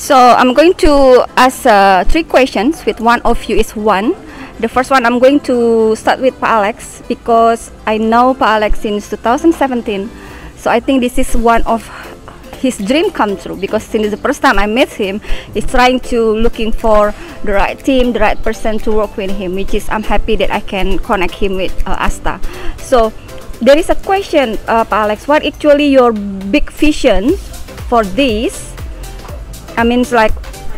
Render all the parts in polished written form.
So I'm going to ask three questions. With one of you is one. The first one I'm going to start with Pa Alex because I know Pa Alex since 2017. So I think this is one of his dream come true because since the first time I met him, he's trying to looking for the right team, the right person to work with him, which is I'm happy that I can connect him with Asta. So there is a question, Pa Alex, what actually your big vision for this? I mean, it's like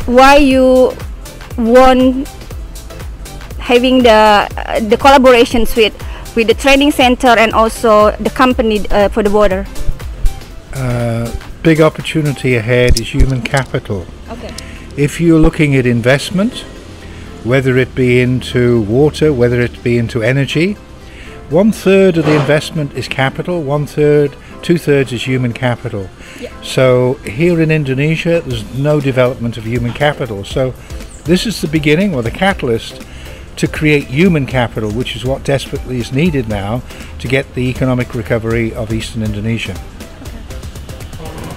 why you want having the collaborations with the training center and also the company for the border. Big opportunity ahead is human capital. Okay. If you're looking at investment, whether it be into water, whether it be into energy, 1/3 of the investment is capital, 2/3 is human capital. Yeah. So here in Indonesia, there's no development of human capital. So this is the beginning or the catalyst to create human capital, which is what desperately is needed now to get the economic recovery of Eastern Indonesia.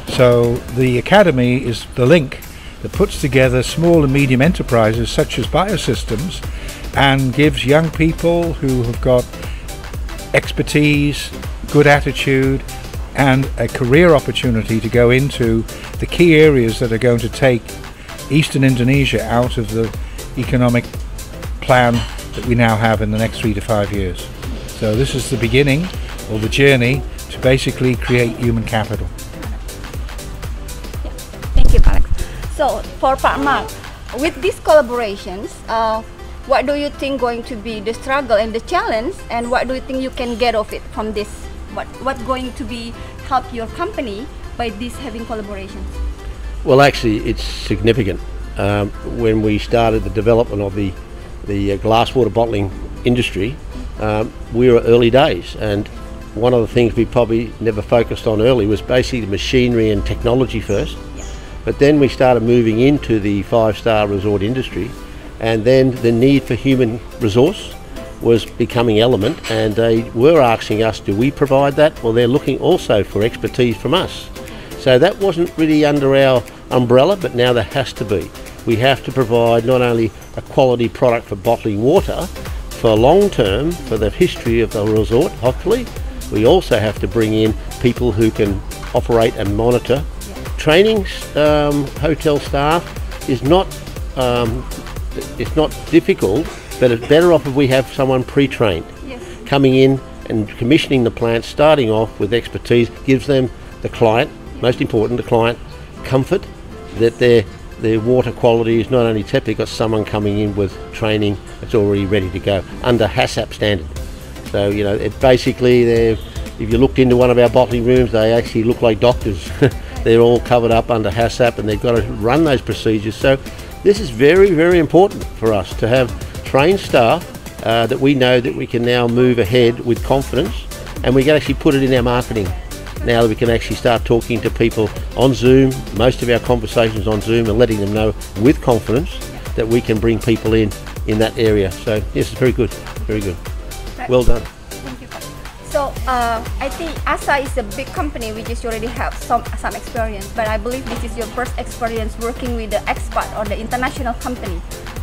So the Academy is the link that puts together small and medium enterprises such as BioSystems and gives young people who have got expertise, good attitude and a career opportunity to go into the key areas that are going to take Eastern Indonesia out of the economic plan that we now have in the next 3 to 5 years. So this is the beginning or the journey to basically create human capital. Thank you, Alex. So for Pak Mark, with these collaborations, what do you think going to be the struggle and the challenge, and what do you think you can get of it from this? What going to be help your company by this having collaborations? Well, actually, it's significant. When we started the development of the glass water bottling industry, we were early days, and one of the things we probably never focused on early was basically the machinery and technology first. But then we started moving into the 5-star resort industry, and then the need for human resource was becoming element, and they were asking us, do we provide that? Well, they're looking also for expertise from us. So that wasn't really under our umbrella, but now there has to be. We have to provide not only a quality product for bottling water for long term, for the history of the resort, hopefully, we also have to bring in people who can operate and monitor. Training hotel staff is not it's not difficult, but it's better off if we have someone pre-trained. Yes. Coming in and commissioning the plant, starting off with expertise, gives them, the client, most important, the client, comfort that their water quality is not only tepid, they've got someone coming in with training that's already ready to go under HACCP standard. So, you know, it basically, if you looked into one of our bottling rooms, they actually look like doctors. They're all covered up under HACCP and they've got to run those procedures. So this is very, very important for us to have trained staff that we know that we can now move ahead with confidence, and we can actually put it in our marketing. Now that we can actually start talking to people on Zoom, most of our conversations on Zoom, and letting them know with confidence that we can bring people in that area. So yes, it's very good, very good. Right. Well done. Thank you. So I think Asta is a big company which is you already have some experience, but I believe this is your first experience working with the expat or the international company,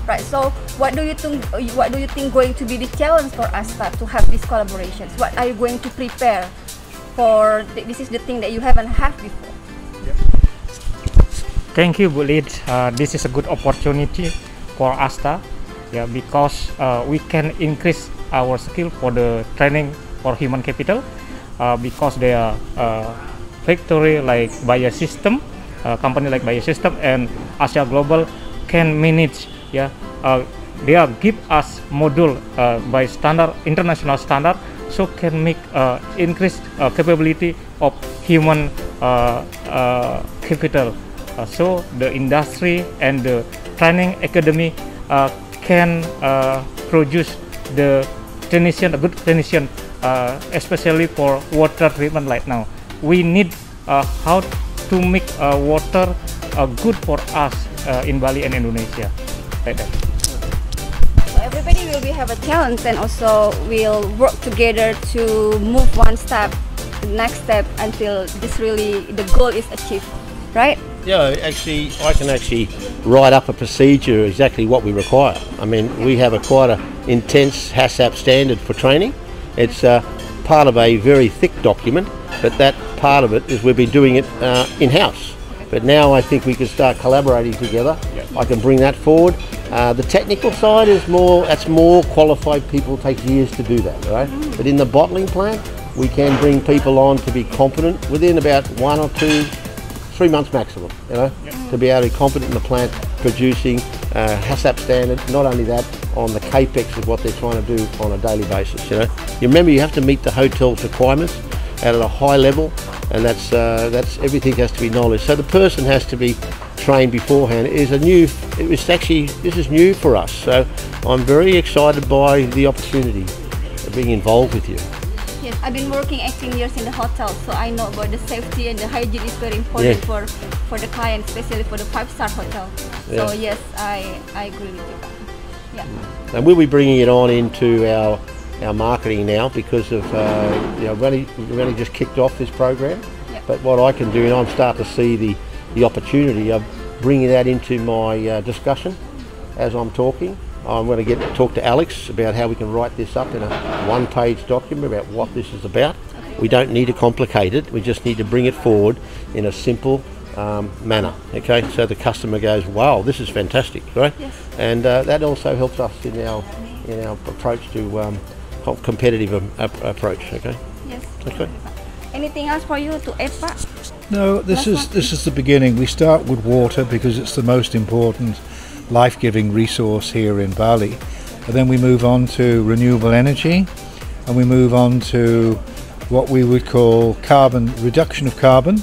right? So what do you think going to be the challenge for Asta to have these collaborations? What are you going to prepare for? This is the thing that you haven't had before. Thank you, Bu Lid. This is a good opportunity for Asta, yeah, because we can increase our skill for the training for human capital, because they are factory like BioSystems, company like BioSystems and Asia Global can manage. Yeah, they are give us module by standard, international standard, so can make increase capability of human capital. So the industry and the training academy can produce the clinician, a good clinician, especially for water treatment. Right now, we need how to make water good for us in Bali and Indonesia. Like that. So everybody will have a challenge, and also will work together to move one step, the next step, until this really the goal is achieved. right? Yeah, actually, I can actually write up a procedure exactly what we require. I mean, we have quite an intense HACCP standard for training. It's part of a very thick document, but that part of it is we've been doing it in-house. But now I think we can start collaborating together. I can bring that forward. The technical side is more qualified people, take years to do that, right? But in the bottling plant, we can bring people on to be competent within about 1 or 2, 3 months maximum, you know, to be able to be competent in the plant producing HACCP standard. Not only that, on the capex of what they're trying to do on a daily basis, you know. You remember you have to meet the hotel's requirements at a high level, and that's everything has to be knowledge. So the person has to be trained beforehand. This is new for us. So I'm very excited by the opportunity of being involved with you. Yes, I've been working 18 years in the hotel, so I know about the safety and the hygiene is very important for the client, especially for the 5-star hotel. So yes, I agree with you. Yeah. And we'll be bringing it on into our marketing now because of we've only just kicked off this program. But what I can do, and I'm starting to see the opportunity of bringing that into my discussion as I'm talking. I'm going to talk to Alex about how we can write this up in a 1-page document about what this is about. We don't need to complicate it. We just need to bring it forward in a simple manner. Okay, so the customer goes, "Wow, this is fantastic!" Right? Yes. And that also helps us in our approach to competitive approach. Okay. Yes. Okay. Anything else for you to add, Pak? No, this is the beginning. We start with water because it's the most important life-giving resource here in Bali, and then we move on to renewable energy, and we move on to what we would call reduction of carbon,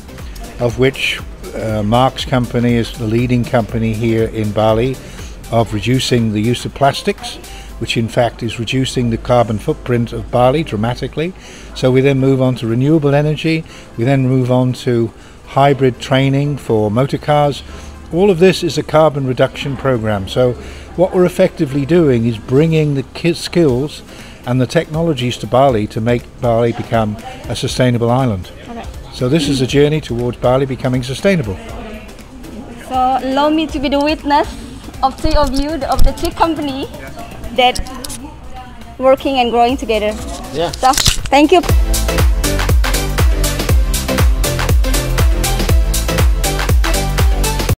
of which Mark's company is the leading company here in Bali, of reducing the use of plastics, which in fact is reducing the carbon footprint of Bali dramatically. So we then move on to renewable energy, we then move on to hybrid training for motor cars. All of this is a carbon reduction program. So what we're effectively doing is bringing the skills and the technologies to Bali to make Bali become a sustainable island. Okay. So this is a journey towards Bali becoming sustainable. So allow me to be the witness of 3 of you, of the 3 company that working and growing together. Yeah. So thank you.